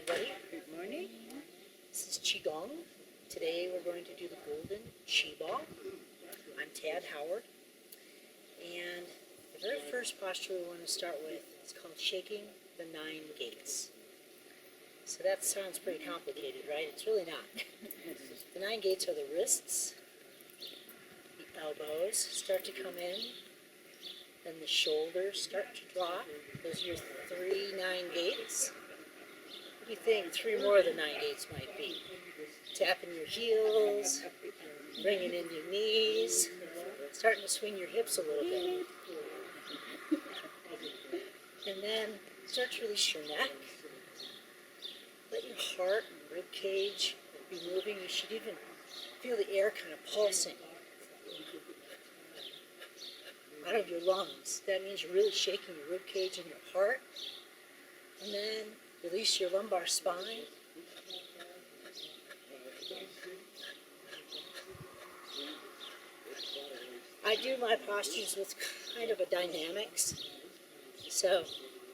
everybody. Good morning. This is Qi Gong. Today we're going to do the Golden Qi Ball. I'm Tad Howard. And the very first posture we want to start with is called shaking the 9 gates. So that sounds pretty complicated, right? It's really not. The 9 gates are the wrists, the elbows start to come in, then the shoulders start to drop. Those are your 3 9 gates. What do you think 3 more of the 9 gates might be? Tapping your heels, bringing in your knees, starting to swing your hips a little bit. And then start to release your neck. Let your heart and rib cage be moving. You should even feel the air kind of pulsing out of your lungs. That means you're really shaking your rib cage and your heart. And then release your lumbar spine. I do my postures with kind of a dynamics. So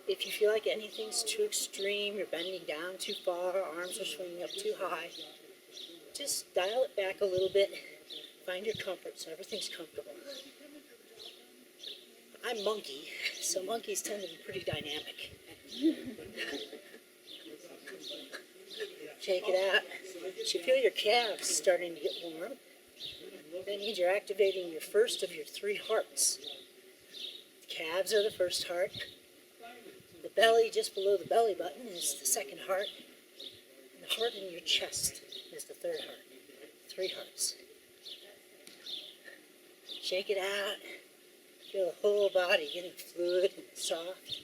if you feel like anything's too extreme, you're bending down too far, arms are swinging up too high, just dial it back a little bit. Find your comfort so everything's comfortable. I'm monkey, so monkeys tend to be pretty dynamic. Shake it out. You should feel your calves starting to get warm. That means you're activating your first of your 3 hearts. The calves are the first heart. The belly just below the belly button is the second heart. And the heart in your chest is the third heart. 3 hearts. Shake it out. Feel the whole body getting fluid and soft.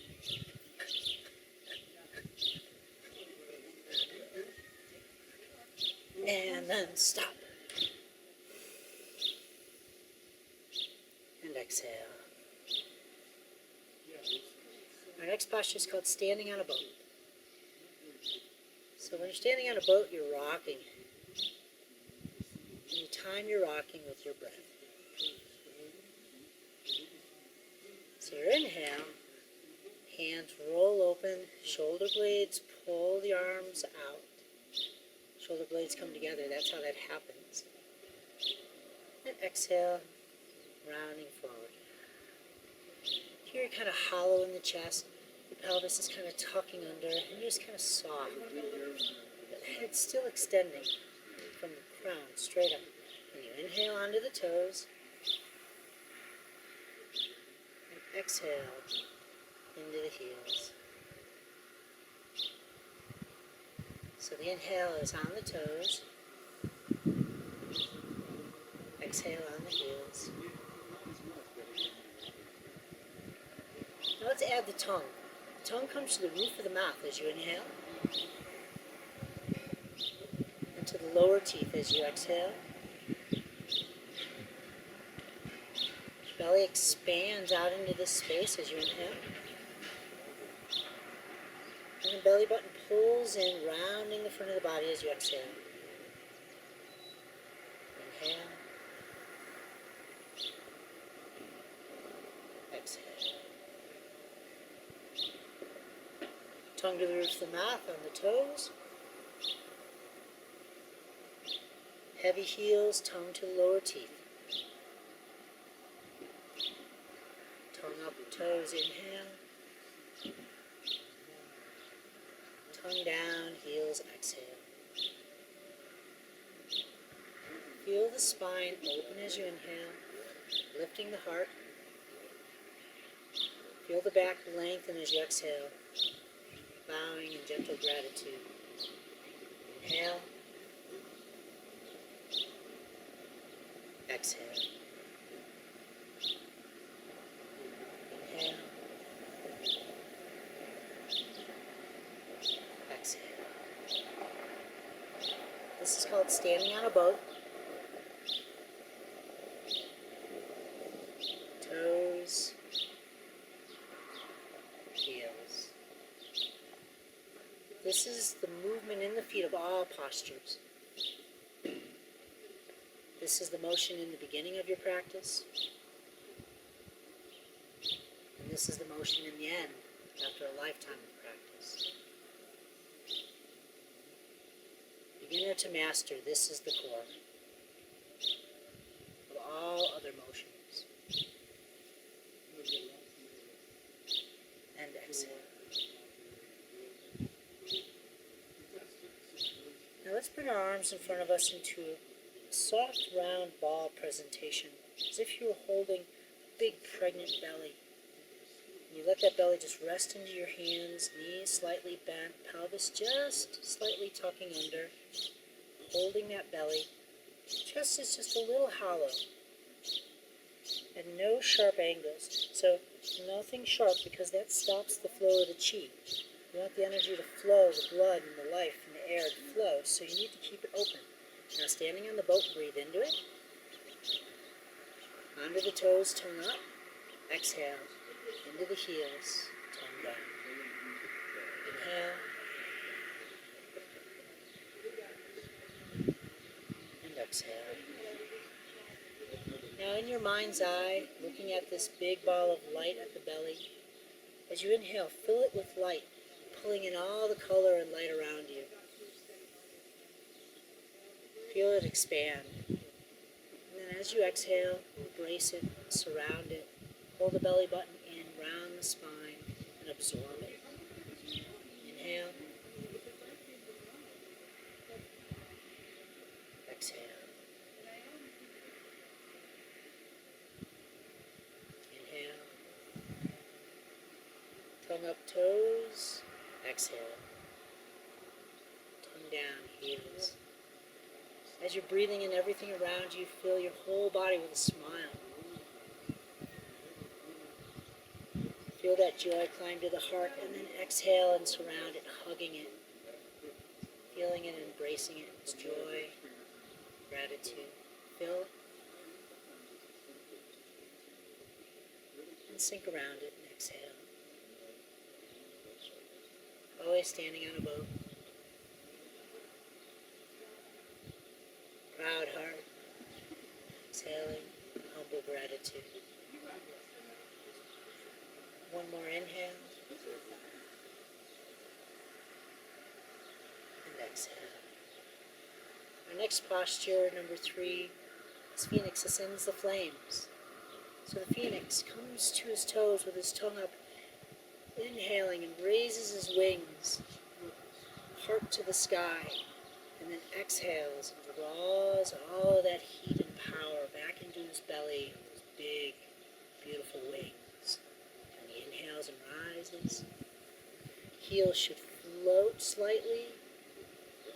And then stop. And exhale. Our next posture is called standing on a boat. So when you're standing on a boat, you're rocking. And you time your rocking with your breath. So your inhale, hands roll open, shoulder blades pull the arms out. Shoulder blades come together, that's how that happens. And exhale, rounding forward. Here you're kind of hollow in the chest. Your pelvis is kind of tucking under, and you're just kind of soft. The head's still extending from the crown straight up. And you inhale onto the toes. And exhale into the heels. So the inhale is on the toes. Exhale on the heels. Now let's add the tongue. The tongue comes to the roof of the mouth as you inhale. And to the lower teeth as you exhale. Belly expands out into this space as you inhale. And the belly button pulls in, rounding the front of the body as you exhale. Inhale. Exhale. Tongue to the roof of the mouth on the toes. Heavy heels, tongue to the lower teeth. Tongue up the toes, inhale. Tongue down, heels, exhale. Feel the spine open as you inhale, lifting the heart. Feel the back lengthen as you exhale, bowing in gentle gratitude. Inhale. Exhale. Inhale. Exhale. This is called standing on a boat. Toes, heels. This is the movement in the feet of all postures. This is the motion in the beginning of your practice. And this is the motion in the end after a lifetime of practice. beginner to master, this is the core of all other motions. And exhale. Now let's bring our arms in front of us into a soft, round ball presentation, as if you were holding a big, pregnant belly. And you let that belly just rest into your hands, knees slightly bent, pelvis just slightly tucking under, holding that belly. Chest is just a little hollow, and no sharp angles. So nothing sharp, because that stops the flow of the Qi. You want the energy to flow, the blood and the life and the air to flow, so you need to keep it open. Now standing on the boat, breathe into it. Onto the toes, tongue up. Exhale. Into the heels, tongue down. Inhale. And exhale. Now in your mind's eye, looking at this big ball of light at the belly, as you inhale, fill it with light, pulling in all the color and light around you. Feel it expand. And then as you exhale, embrace it, surround it, pull the belly button in, round the spine, and absorb it. Inhale. Exhale. Inhale. Tongue up, toes. Exhale. Tongue down, heels. As you're breathing in everything around you, fill your whole body with a smile. Feel that joy climb to the heart, and then exhale and surround it, hugging it, feeling it, embracing it. It's joy, gratitude. Fill and sink around it and exhale. Always standing on a boat. Proud heart. Exhaling, humble gratitude. One more inhale. And exhale. Our next posture, number 3, is Phoenix ascends the flames. So the Phoenix comes to his toes with his tongue up, inhaling and raises his wings, heart to the sky, and then exhales and draws all of that heat and power back into his belly, those big, beautiful wings. And he inhales and rises. Heels should float slightly,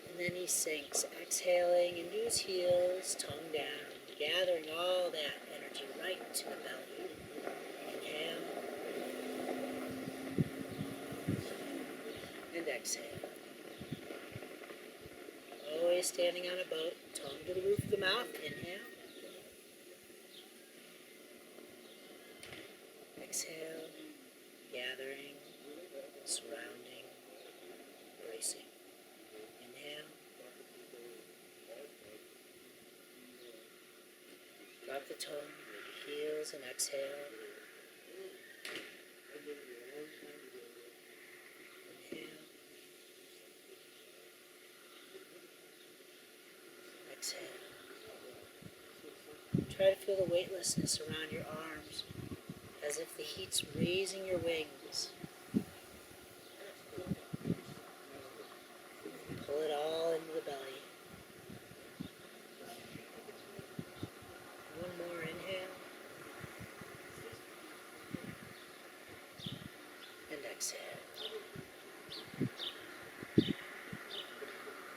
and then he sinks, exhaling into his heels, tongue down, gathering all that energy right into the belly. Inhale. And exhale. Always standing on a boat, tongue to the roof of the mouth. Inhale. Exhale. Gathering, surrounding, embracing. Inhale. Drop the tongue, heels, and exhale. Exhale. Try to feel the weightlessness around your arms, as if the heat's raising your wings. Pull it all into the belly. One more inhale. And exhale.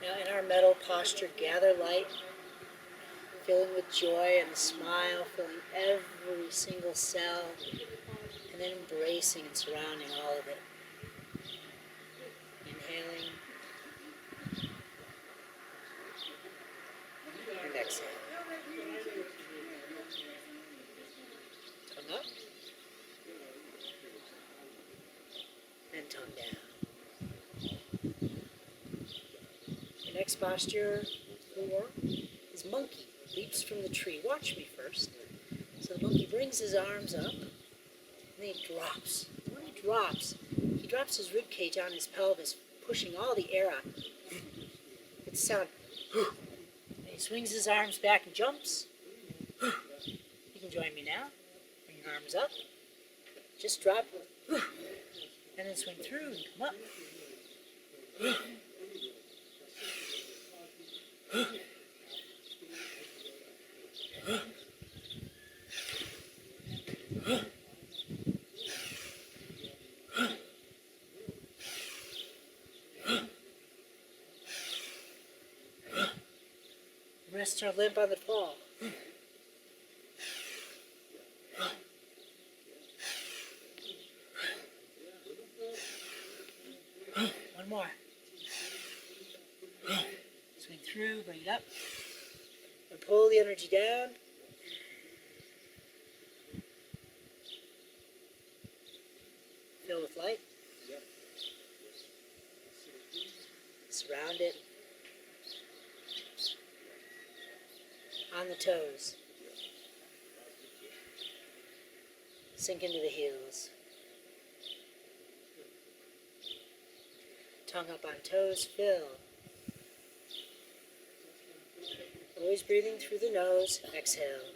Now in our metal posture, gather light, filling with joy and a smile, filling every single cell, and then embracing and surrounding all of it. Inhaling and exhaling. Tongue up and tongue down. The next posture, 4, is monkey. Leaps from the tree. Watch me first. So the monkey brings his arms up, and then he drops. When he drops his rib cage on his pelvis, pushing all the air out. It's sound And he swings his arms back and jumps. You can join me now. Bring your arms up. Just drop. And then swing through and come up. Rest our limp on the fall. One more. Swing through, bring it up. And pull the energy down. Fill with light. Surround it. On the toes. Sink into the heels. Tongue up on toes, fill. Always breathing through the nose, exhale.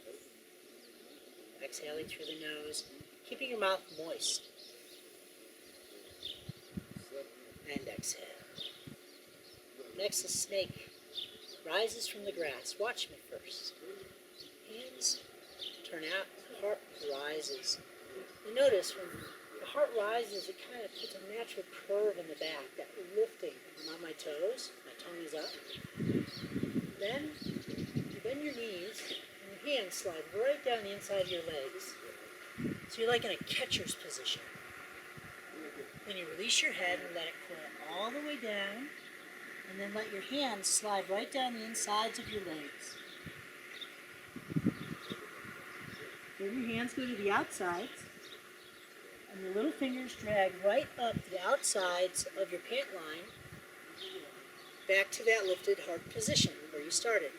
Exhaling through the nose, keeping your mouth moist. And exhale. Next is snake. Rises from the grass. Watch me first. Hands turn out, heart rises. And notice when the heart rises, it kind of puts a natural curve in the back, that lifting. I'm on my toes, my tongue is up. Then you bend your knees and your hands slide right down the inside of your legs. So you're like in a catcher's position. Then you release your head and let it coil all the way down. And then let your hands slide right down the insides of your legs. Then your hands go to the outsides. And your little fingers drag right up the outsides of your pant line. Back to that lifted heart position where you started.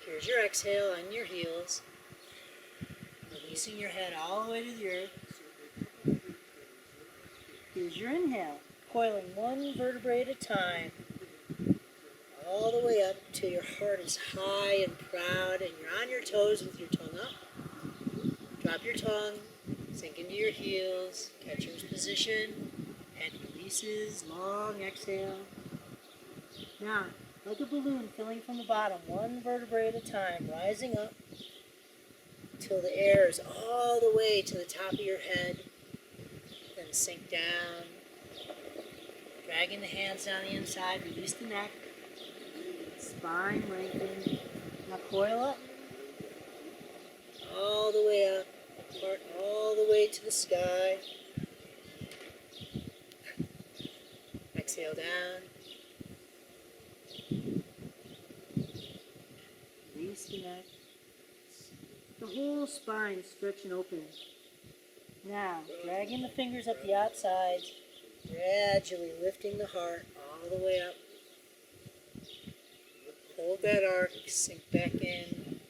Here's your exhale on your heels. Releasing your head all the way to the earth. Here's your inhale. Coiling one vertebrae at a time. All the way up till your heart is high and proud and you're on your toes with your tongue up. Drop your tongue, sink into your heels, catcher's position, head releases, long exhale. Now, like a balloon filling from the bottom, one vertebrae at a time, rising up till the air is all the way to the top of your head, then sink down, dragging the hands down the inside, release the neck. Spine lengthen. Now coil up. All the way up. Heart all the way to the sky. Exhale down. Release the neck. The whole spine stretching open. Now, dragging the fingers up the outsides. Gradually lifting the heart all the way up. Hold that arc, sink back in,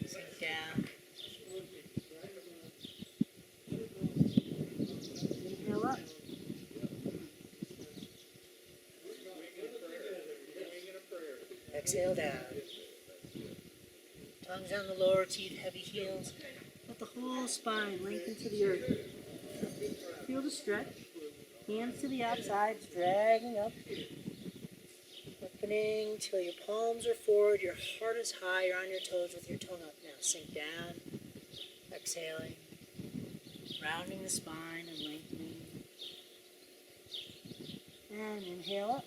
sink down. Inhale up. Exhale down. Tongues on the lower teeth, heavy heels. Let the whole spine lengthen to the earth. Feel the stretch. Hands to the outsides, dragging up. Opening till your palms are forward, your heart is high, you're on your toes with your tongue up. Now sink down, exhaling, rounding the spine and lengthening. And inhale up.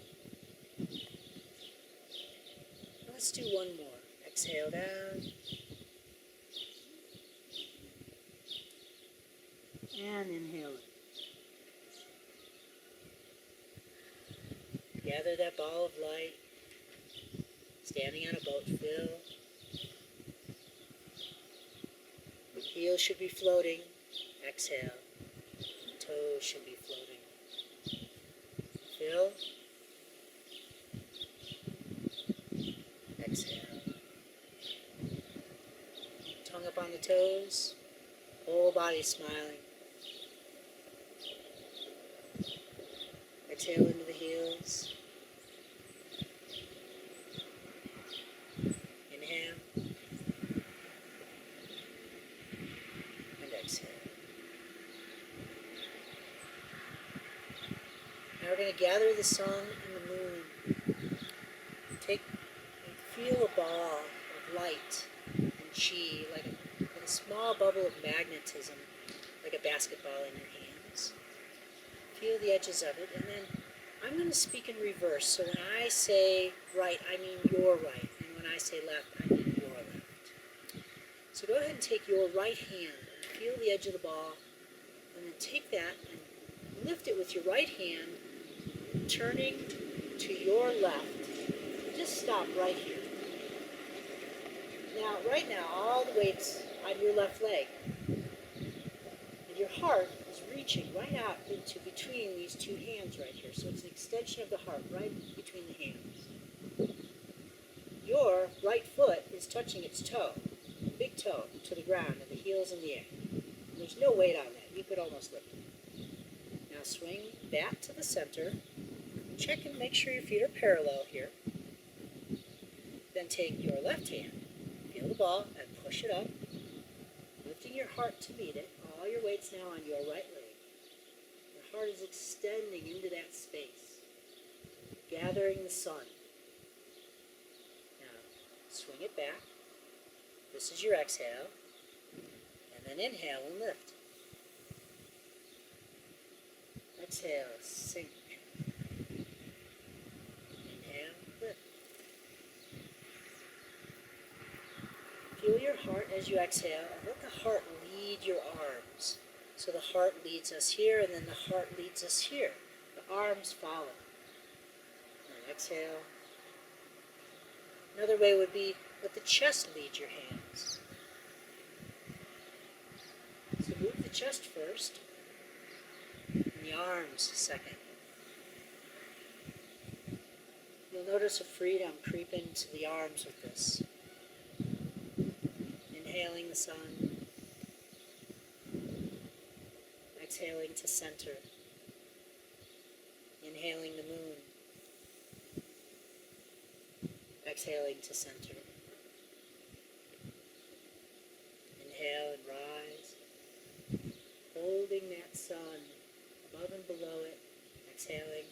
Let's do one more. Exhale down. And inhale up. Gather that ball of light. Standing on a boat, fill. Heels should be floating. Exhale. Toes should be floating. Fill. Exhale. Tongue up on the toes. Whole body smiling. Exhale into the heels. gather the sun and the moon. Feel a ball of light and chi, like a small bubble of magnetism, like a basketball in your hands. Feel the edges of it, and then I'm going to speak in reverse. So when I say right, I mean your right, and when I say left, I mean your left. So go ahead and take your right hand and feel the edge of the ball, and then take that and lift it with your right hand, turning to your left. Just stop right here. Now, right now, all the weight's on your left leg. And your heart is reaching right out into between these two hands right here. So it's an extension of the heart right between the hands. Your right foot is touching its toe, big toe, to the ground, and the heel's in the air. And there's no weight on that. You could almost lift it. Now swing that to the center. Check and make sure your feet are parallel here. Then take your left hand, feel the ball, and push it up, lifting your heart to meet it. All your weight's now on your right leg. Your heart is extending into that space, gathering the sun. Now, swing it back. This is your exhale. And then inhale and lift. Exhale, sink. Inhale, lift. Feel your heart as you exhale, and let the heart lead your arms. So the heart leads us here, and then the heart leads us here. The arms follow. And exhale. Another way would be let the chest lead your hands. So move the chest first, and the arms second. You'll notice a freedom creep into the arms with this. Inhaling the sun, exhaling to center, inhaling the moon, exhaling to center. Inhale and rise, holding that sun above and below it, exhaling,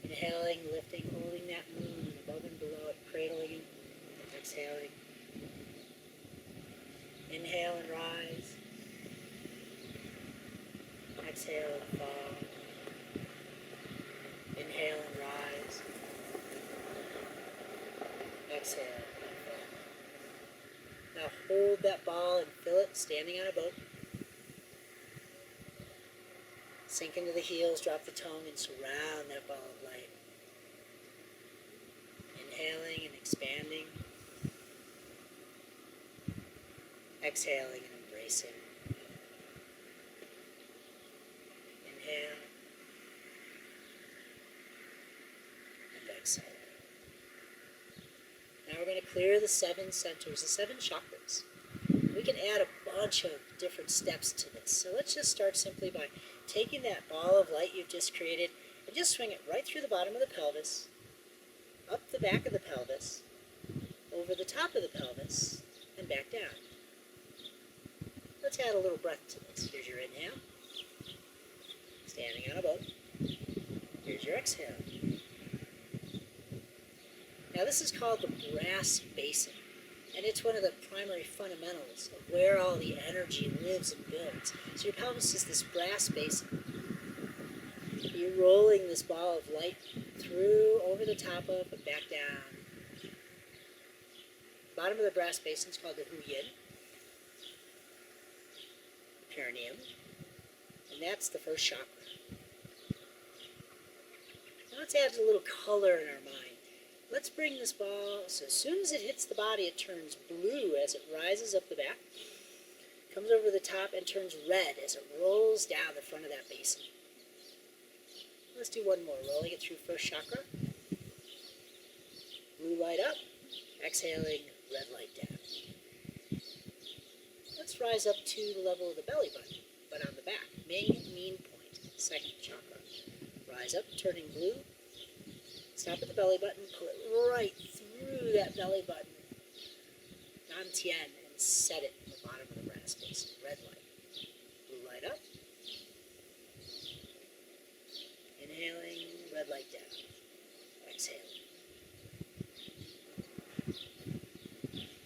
inhaling, lifting, holding that moon above and below it, cradling, exhaling. Inhale and rise. Exhale and fall. Inhale and rise. Exhale and fall. Now hold that ball and fill it, standing on a boat. Sink into the heels, drop the tongue, and surround that ball of light. Inhaling and expanding. Exhaling and embracing. Inhale. And exhale. Now we're going to clear the 7 centers, the 7 chakras. We can add a bunch of different steps to this. So let's just start simply by taking that ball of light you've just created and just swing it right through the bottom of the pelvis, up the back of the pelvis, over the top of the pelvis, and back down. Let's add a little breath to this. Here's your inhale. Standing on a boat. Here's your exhale. Now this is called the brass basin. And it's one of the primary fundamentals of where all the energy lives and builds. So your pelvis is this brass basin. You're rolling this ball of light through, over the top of, and back down. The bottom of the brass basin is called the Hu Yin. Perineum, and that's the first chakra. Now let's add a little color in our mind. Let's bring this ball, so as soon as it hits the body, it turns blue as it rises up the back, comes over the top, and turns red as it rolls down the front of that basin. Let's do one more, rolling it through first chakra. Blue light up, exhaling, red light down. Let's rise up to the level of the belly button, but on the back. Mean point, second chakra. Rise up, turning blue. Stop at the belly button, pull it right through that belly button. Dantian, and set it in the bottom of the brass basin. Red light. Blue light up. inhaling, red light down. Exhaling.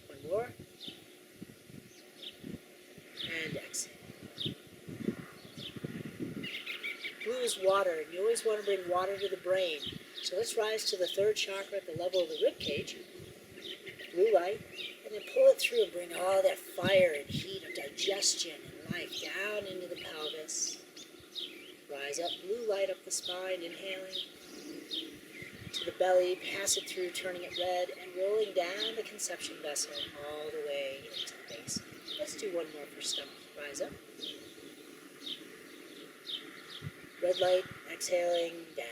One more. And exhale. Blue is water, and you always want to bring water to the brain. So let's rise to the third chakra at the level of the rib cage. Blue light, and then pull it through and bring all that fire and heat of digestion and life down into the pelvis. Rise up, blue light up the spine, inhaling to the belly, pass it through, turning it red, and rolling down the conception vessel all the way into the base. Let's do one more for stomach. Rise up. Red light, exhaling, down.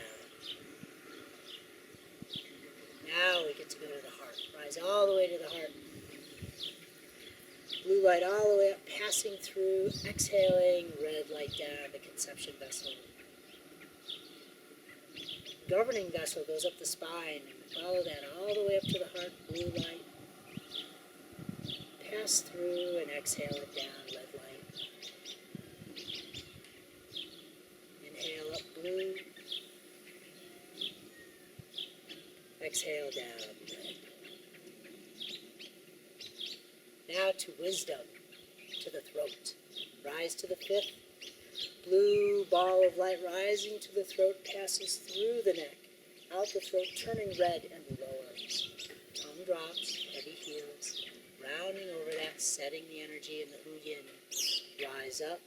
Now we get to go to the heart. Rise all the way to the heart. Blue light all the way up, passing through, exhaling, red light down the conception vessel. Governing vessel goes up the spine. Follow that all the way up to the heart, blue light. Pass through and exhale it down, red light. Inhale up, blue. Exhale down, red. Now to wisdom, to the throat. Rise to the fifth. Blue ball of light rising to the throat, passes through the neck, out the throat, turning red and lowers. Tongue drops, heavy heels, rounding over that, setting the energy in the Hu Yin. Rise up,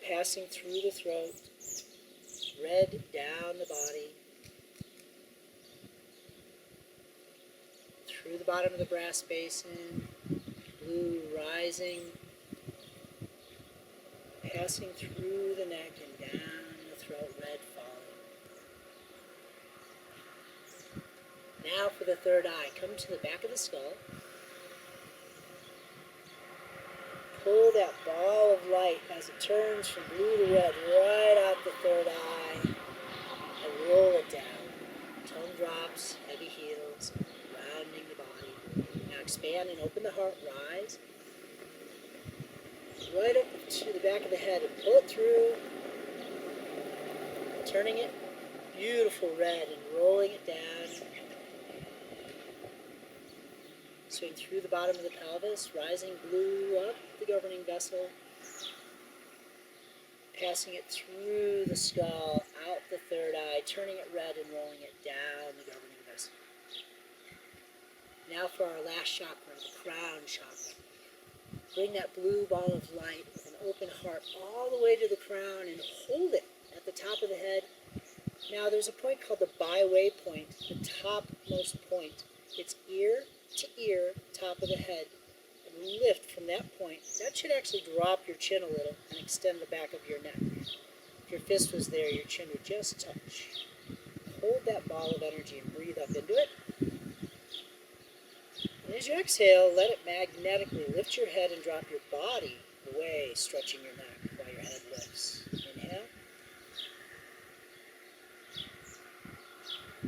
passing through the throat, red down the body, through the bottom of the brass basin, blue rising, passing through the neck and down the throat, red falling. Now for the third eye, come to the back of the skull. Pull that ball of light as it turns from blue to red right out the third eye and roll it down. Tongue drops, heavy heels, rounding the body. Now expand and open the heart, rise. Right up to the back of the head and pull it through, turning it beautiful red and rolling it down. Swing through the bottom of the pelvis, rising blue up the governing vessel, passing it through the skull, out the third eye, turning it red and rolling it down the governing vessel. Now for our last chakra, the crown chakra. Bring that blue ball of light with an open heart all the way to the crown and hold it at the top of the head. Now there's a point called the byway point, the topmost point. It's ear to ear, top of the head. And lift from that point. That should actually drop your chin a little and extend the back of your neck. If your fist was there, your chin would just touch. Hold that ball of energy and breathe up into it. And as you exhale, let it magnetically lift your head and drop your body away, stretching your neck while your head lifts. Inhale.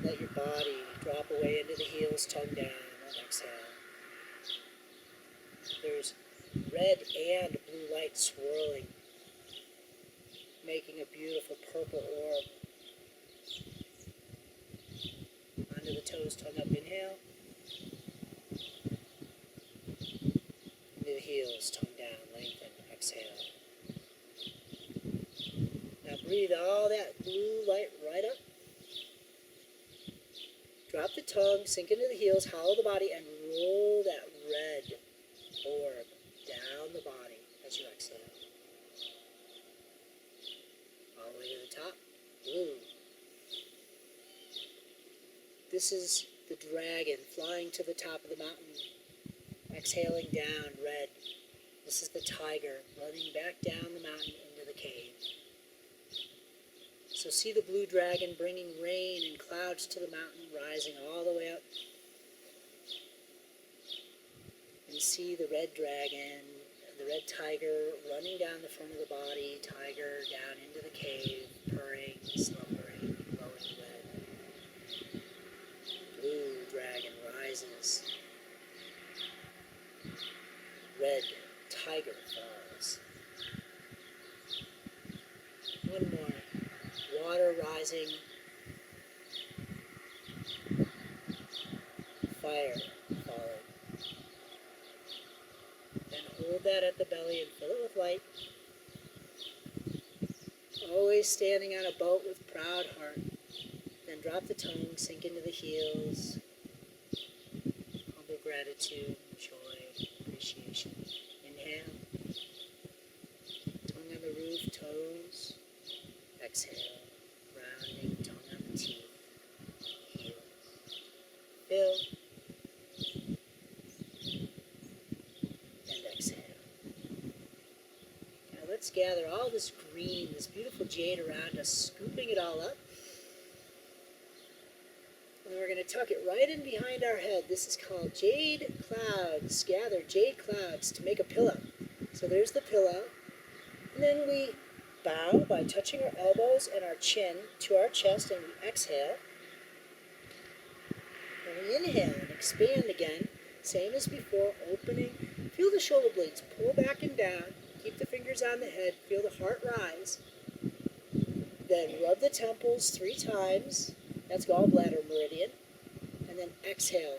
Let your body drop away into the heels, tongue down, and exhale. There's red and blue light swirling, making a beautiful purple orb. Onto the toes, tongue up, inhale. Into the heels, tongue down, lengthen, exhale. Now breathe all that blue light right up. Drop the tongue, sink into the heels, hollow the body, and roll that red orb down the body as you exhale. All the way to the top, blue. This is the dragon flying to the top of the mountain, exhaling down, red. This is the tiger running back down the mountain into the cave. So see the blue dragon bringing rain and clouds to the mountain, rising all the way up. And see the red dragon, the red tiger running down the front of the body, tiger down into the cave, purring, slumbering, glowing red. Blue dragon rises. Red tiger falls. One more. Water rising. Fire falling. Then hold that at the belly and fill it with light. Always standing on a boat with proud heart. Then drop the tongue, sink into the heels. Humble gratitude, joy, appreciation. Inhale. Tongue on the roof, toes. Exhale. Rounding, tongue on the teeth. Heels. Fill. And exhale. Now let's gather all this green, this beautiful jade around us, scooping it all up. And we're going to tuck it right in behind our head. This is called jade clouds. Gather jade clouds to make a pillow. So there's the pillow. And then we bow by touching our elbows and our chin to our chest, and we exhale. And we inhale and expand again. Same as before, opening. Feel the shoulder blades pull back and down. Keep the fingers on the head. Feel the heart rise. Then rub the temples 3 times. That's gallbladder meridian. And then exhale,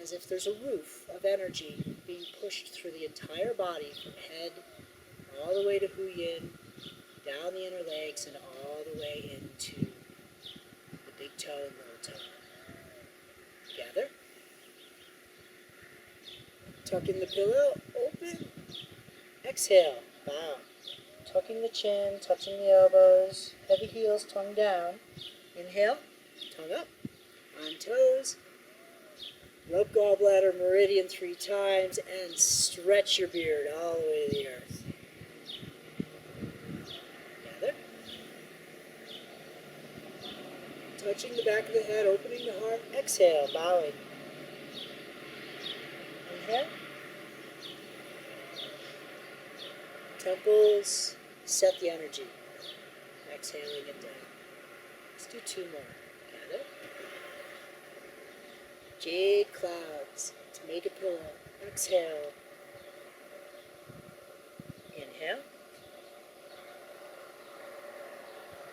as if there's a roof of energy being pushed through the entire body, from head all the way to Hu Yin, down the inner legs, and all the way into the big toe and little toe. Gather. Tuck in the pillow, open. Exhale, bow. Tucking the chin, touching the elbows, heavy heels, tongue down. Inhale. Tongue up, on toes, rub gallbladder meridian 3 times, and stretch your beard all the way to the earth. Gather. Touching the back of the head, opening the heart. Exhale, bowing. Inhale. Temples, set the energy. Exhaling it down. Let's do 2 more. Jade clouds to make a pillow. Exhale. Inhale.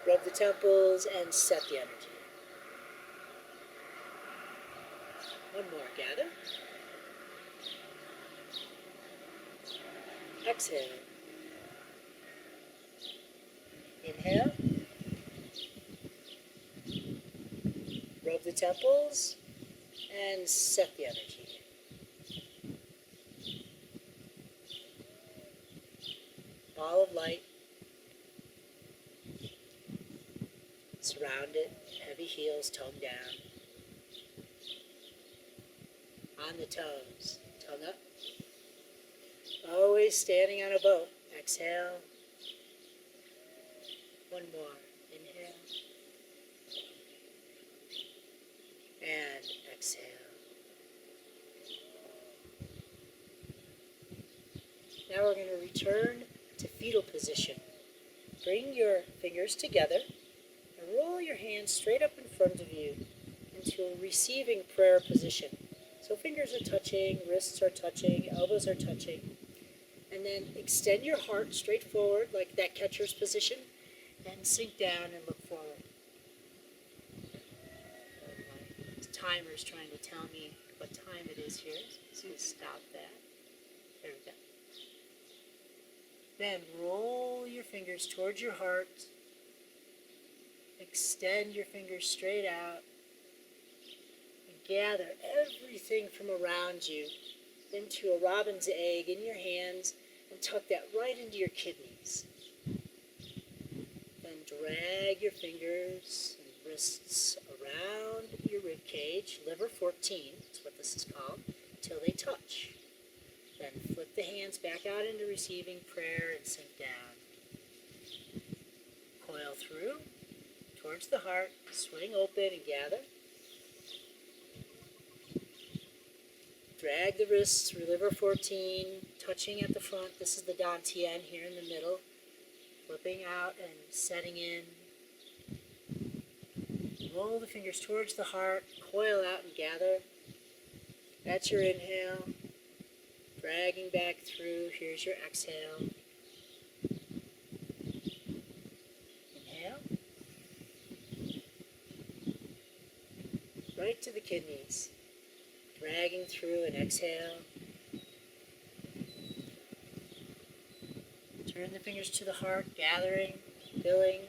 Rub the temples and set the energy. One more. Gather. Exhale. Inhale. Rub the temples and set the energy. Ball of light. Surround it. Heavy heels, tongue down. On the toes, tongue up. Always standing on a boat. Exhale. One more. Inhale. And exhale. Now we're going to return to fetal position. Bring your fingers together and roll your hands straight up in front of you into a receiving prayer position. So fingers are touching, wrists are touching, elbows are touching. And then extend your heart straight forward like that catcher's position and sink down and look forward. Timer's trying to tell me what time it is here, so stop that. There we go. Then roll your fingers towards your heart. Extend your fingers straight out. And gather everything from around you into a robin's egg in your hands and tuck that right into your kidneys. Then drag your fingers and wrists around your rib cage, liver 14, that's what this is called, till they touch. Then flip the hands back out into receiving prayer and sink down. Coil through towards the heart, swing open and gather. Drag the wrists through liver 14, touching at the front. This is the Dantian here in the middle. Flipping out and setting in. Roll the fingers towards the heart, coil out and gather. That's your inhale. Dragging back through. Here's your exhale. right to the kidneys. Dragging through and exhale. Turn the fingers to the heart, gathering, filling.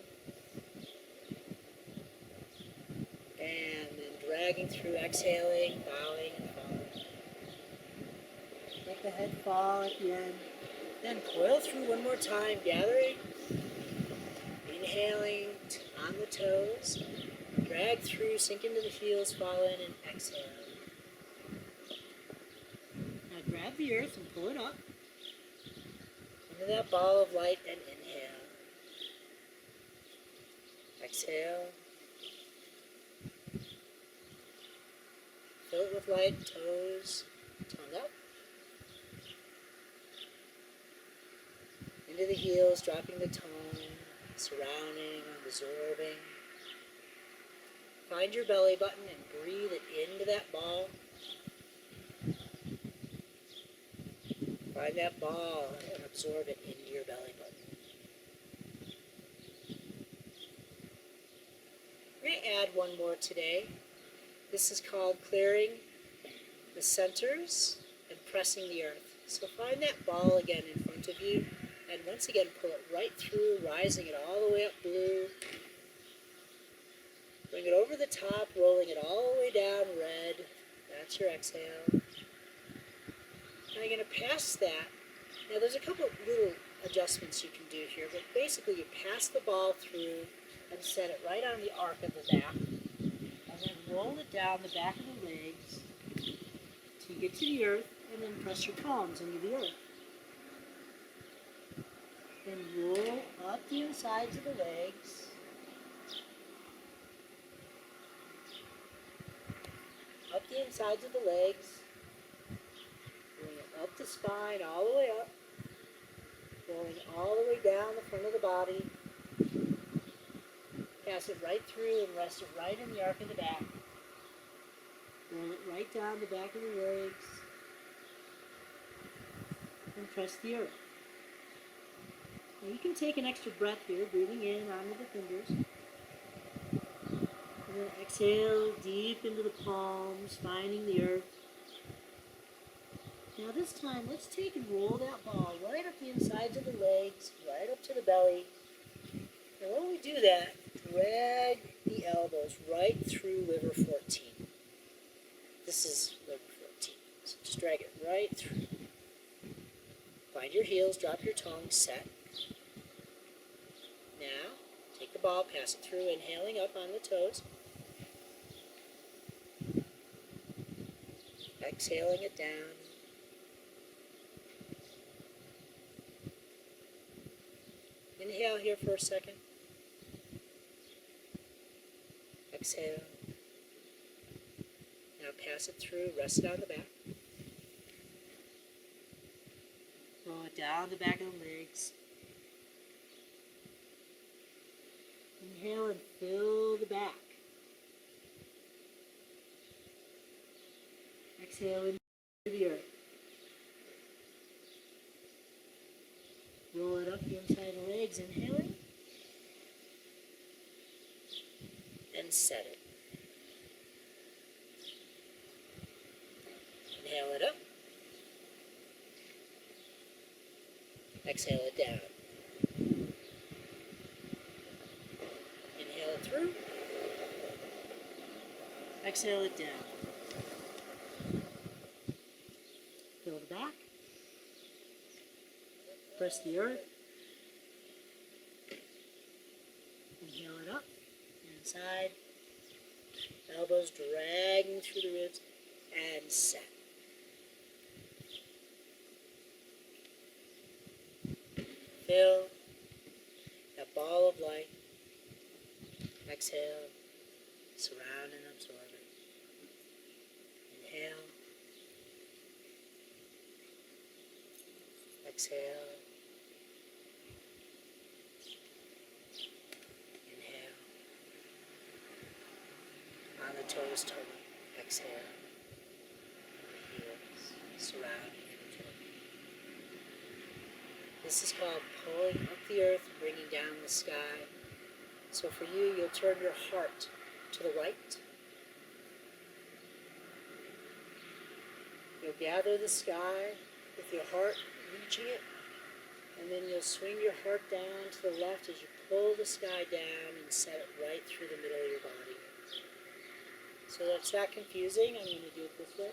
And then dragging through, exhaling, bowing and falling. Let the head fall at the end. Then coil through one more time, gathering. Inhaling on the toes. Drag through, sink into the heels, fall in, and exhale. Now grab the earth and pull it up into that ball of light and inhale. Exhale. Fill it with light, toes, tongue up. Into the heels, dropping the tongue, surrounding, absorbing. Find your belly button and breathe it into that ball. Find that ball and absorb it into your belly button. We're going to add one more today. This is called clearing the centers and pressing the earth. So find that ball again in front of you, and once again pull it right through, rising it all the way up blue. Bring it over the top, rolling it all the way down red. That's your exhale. Now you're going to pass that. Now there's a couple of little adjustments you can do here, but basically you pass the ball through and set it right on the arc of the back. And then roll it down the back of the legs till you get to the earth, and then press your palms into the earth. Then roll up the insides of the legs. Up the insides of the legs. Bring it up the spine, all the way up. Rolling all the way down the front of the body. Pass it right through and rest it right in the arc of the back. Roll it right down the back of the legs. And press the earth. Now you can take an extra breath here, breathing in onto the fingers. And then exhale deep into the palms, finding the earth. Now this time, let's take and roll that ball right up the insides of the legs, right up to the belly. And when we do that, drag the elbows right through liver 14. This is liver 14. So just drag it right through. Find your heels, drop your tongue, set. Now, take the ball, pass it through, inhaling up on the toes. Exhaling it down. Inhale here for a second. Exhale. Now pass it through, rest it on the back. Roll it down the back of the legs. Inhale and fill the back. Exhale into the earth. Roll it up the inside of the legs, inhaling. And set it. Inhale it up. Exhale it down. Inhale it through. Exhale it down. Fill the back. Press the earth. Inhale it up. Inside. Elbows dragging through the ribs. And set. Fill that ball of light. Exhale. Surround and absorb it. Inhale. Exhale. Inhale. On the toes, turn. Exhale. Heels. Surround and absorb. This is called pulling up the earth, bringing down the sky. So for you, you'll turn your heart to the right. You'll gather the sky with your heart reaching it, and then you'll swing your heart down to the left as you pull the sky down and set it right through the middle of your body. So that's not confusing. I'm going to do it this way.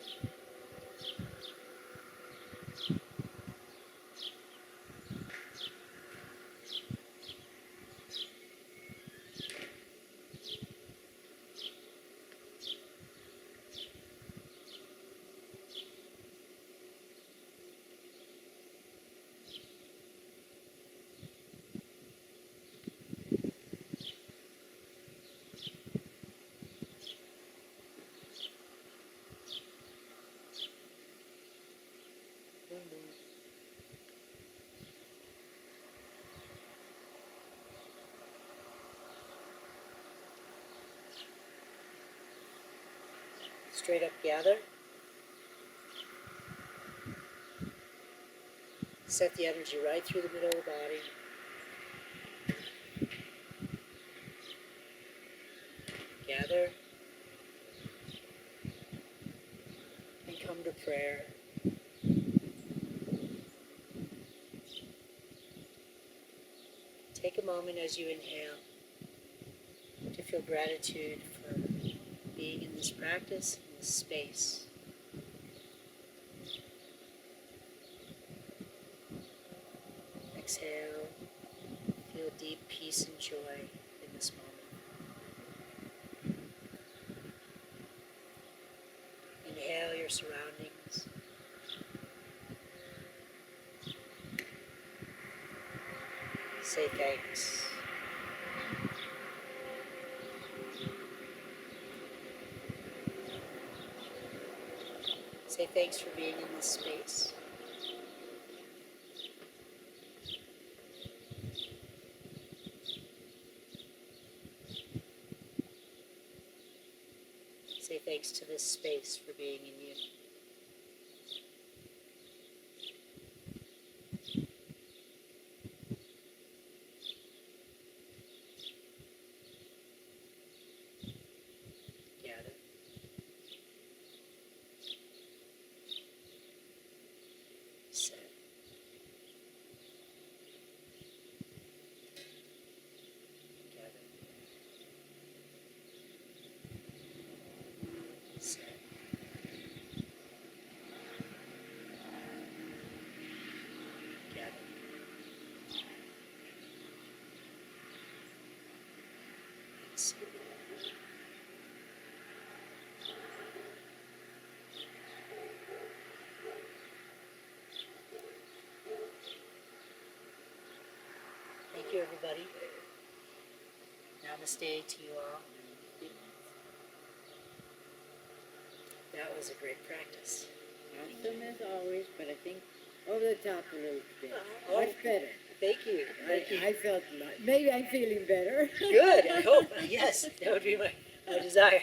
Straight up gather. Set the energy right through the middle of the body. Gather. And come to prayer. Take a moment as you inhale to feel gratitude for being in this practice, in this space. Exhale, feel deep peace and joy in this moment. Inhale your surroundings. Say thanks. Say thanks for being in this space. Say thanks to this space for being in you. Gather. Set. Gather. Set. Gather. Set. Thank you, everybody. Namaste to you all. That was a great practice. Awesome as always, but I think over the top a little bit. Oh, Much better. Thank you. Thank you. I felt maybe I'm feeling better. Good. I hope. Yes, that would be my desire.